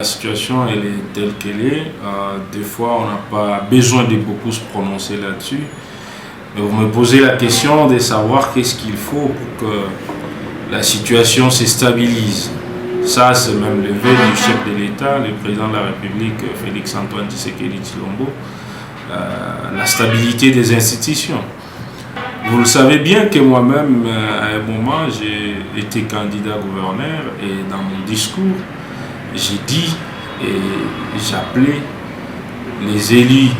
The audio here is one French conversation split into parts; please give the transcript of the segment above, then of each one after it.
La situation, elle est telle qu'elle est. Des fois, on n'a pas besoin de beaucoup se prononcer là-dessus. Mais vous me posez la question de savoir qu'est-ce qu'il faut pour que la situation se stabilise. Ça, c'est même le vœu du chef de l'État, le président de la République, Félix-Antoine Tshisekedi Tshilombo, la stabilité des institutions. Vous le savez bien que moi-même, à un moment, j'ai été candidat gouverneur et dans mon discours, j'ai dit et j'appelais les élus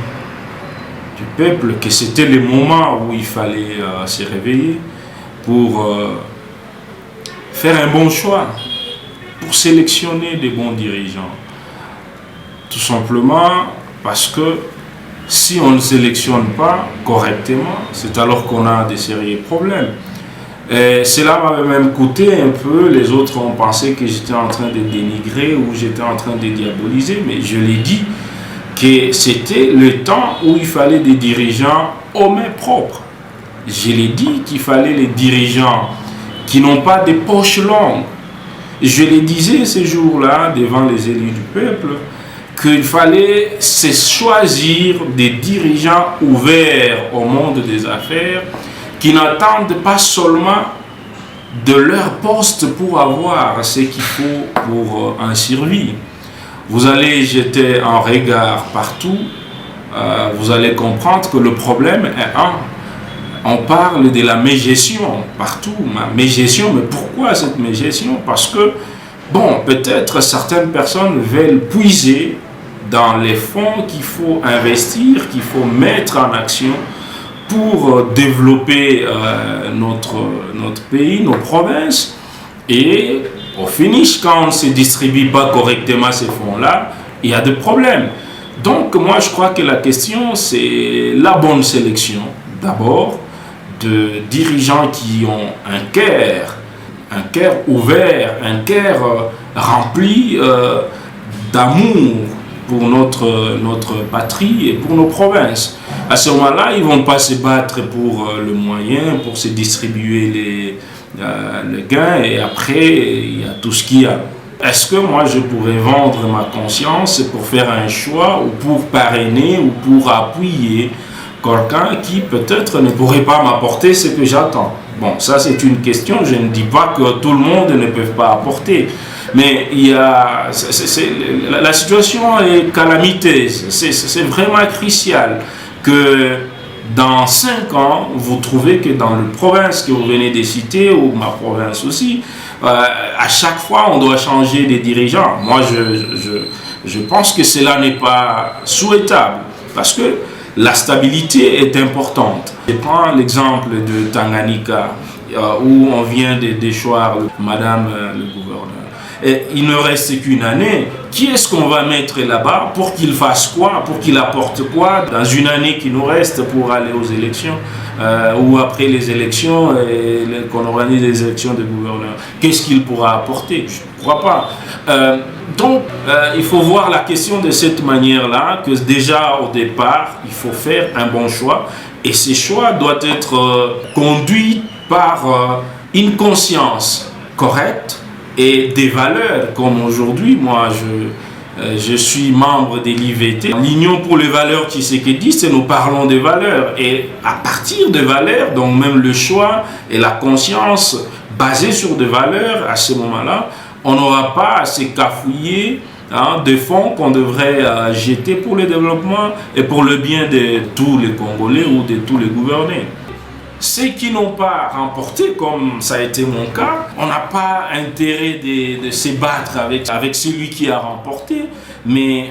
du peuple que c'était le moment où il fallait se réveiller pour faire un bon choix, pour sélectionner des bons dirigeants. Tout simplement parce que si on ne sélectionne pas correctement, c'est alors qu'on a des sérieux problèmes. Et cela m'avait même coûté un peu. Les autres ont pensé que j'étais en train de dénigrer ou j'étais en train de diaboliser, mais je l'ai dit que c'était le temps où il fallait des dirigeants aux mains propres. Je l'ai dit qu'il fallait les dirigeants qui n'ont pas de poches longues. Je le disais ce jour-là devant les élus du peuple qu'il fallait se choisir des dirigeants ouverts au monde des affaires qui n'attendent pas seulement de leur poste pour avoir ce qu'il faut pour en survie. Vous allez jeter un regard partout, vous allez comprendre que le problème est on parle de la mégestion partout. Mégestion, mais pourquoi cette mégestion? Parce que, bon, peut-être certaines personnes veulent puiser dans les fonds qu'il faut investir, qu'il faut mettre en action pour développer notre pays, nos provinces. Et au finish, quand on ne se distribue pas correctement ces fonds-là, il y a des problèmes. Donc moi, je crois que la question, c'est la bonne sélection. D'abord, de dirigeants qui ont un cœur ouvert, un cœur rempli d'amour pour notre patrie et pour nos provinces. À ce moment-là, ils ne vont pas se battre pour le moyen, pour se distribuer les gains, et après, il y a tout ce qu'il y a. Est-ce que moi, je pourrais vendre ma conscience pour faire un choix, ou pour parrainer, ou pour appuyer quelqu'un qui peut-être ne pourrait pas m'apporter ce que j'attends? Bon, ça c'est une question, je ne dis pas que tout le monde ne peut pas apporter. Mais la situation est calamiteuse, c'est vraiment crucial que dans 5 ans, vous trouvez que dans la province que vous venez de citer, ou ma province aussi, à chaque fois on doit changer des dirigeants. Moi je pense que cela n'est pas souhaitable, parce que la stabilité est importante. Je prends l'exemple de Tanganyika, où on vient de déchoir Madame le gouverneur. Et il ne reste qu'une année. Qui est-ce qu'on va mettre là-bas pour qu'il fasse quoi, pour qu'il apporte quoi dans une année qui nous reste pour aller aux élections, ou après les élections, qu'on organise les élections de gouverneurs? Qu'est-ce qu'il pourra apporter? Je ne crois pas. Donc, il faut voir la question de cette manière-là, que déjà au départ, il faut faire un bon choix. Et ces choix doivent être conduits par une conscience correcte et des valeurs, comme aujourd'hui, moi je suis membre de l'IVT. L'Union pour les valeurs Tshisekedi, c'est nous parlons des valeurs. Et à partir des valeurs, donc même le choix et la conscience basée sur des valeurs, à ce moment-là, on n'aura pas à se cafouiller des fonds qu'on devrait jeter pour le développement et pour le bien de tous les Congolais ou de tous les gouvernés. Ceux qui n'ont pas remporté, comme ça a été mon cas, on n'a pas intérêt de se battre avec celui qui a remporté, mais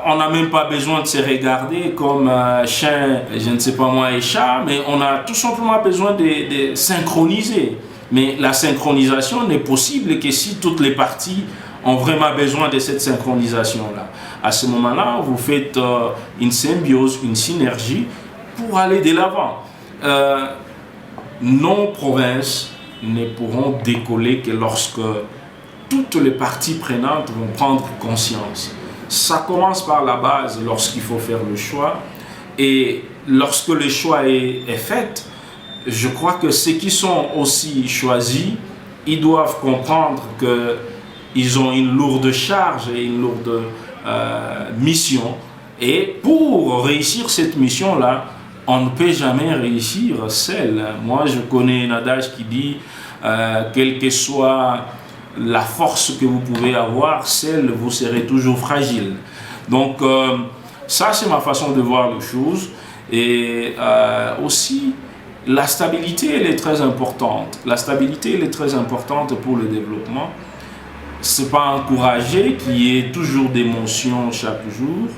on n'a même pas besoin de se regarder comme chien, je ne sais pas moi, et chat, mais on a tout simplement besoin de synchroniser. Mais la synchronisation n'est possible que si toutes les parties ont vraiment besoin de cette synchronisation-là. À ce moment-là, vous faites une symbiose, une synergie pour aller de l'avant. Nos provinces ne pourront décoller que lorsque toutes les parties prenantes vont prendre conscience. Ça commence par la base lorsqu'il faut faire le choix, et lorsque le choix est fait, je crois que ceux qui sont aussi choisis, ils doivent comprendre que ils ont une lourde charge et une lourde mission. Et pour réussir cette mission-là, on ne peut jamais réussir seul. Moi, je connais un adage qui dit quelle que soit la force que vous pouvez avoir, seul, vous serez toujours fragile. Donc, ça, c'est ma façon de voir les choses. Et aussi, la stabilité, elle est très importante. La stabilité, elle est très importante pour le développement. Ce n'est pas encouragé qu'il y ait toujours d'émotions chaque jour,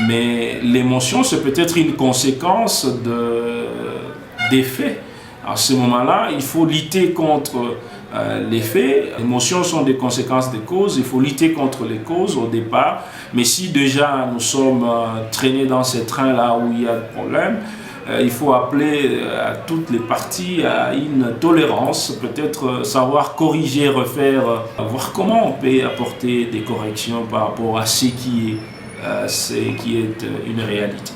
mais l'émotion, c'est peut-être une conséquence des faits. À ce moment-là, il faut lutter contre les faits. Les émotions sont des conséquences des causes. Il faut lutter contre les causes au départ. Mais si déjà nous sommes traînés dans ces trains-là où il y a des problèmes, il faut appeler à toutes les parties à une tolérance, peut-être savoir corriger, refaire, voir comment on peut apporter des corrections par rapport à ce qui est une réalité.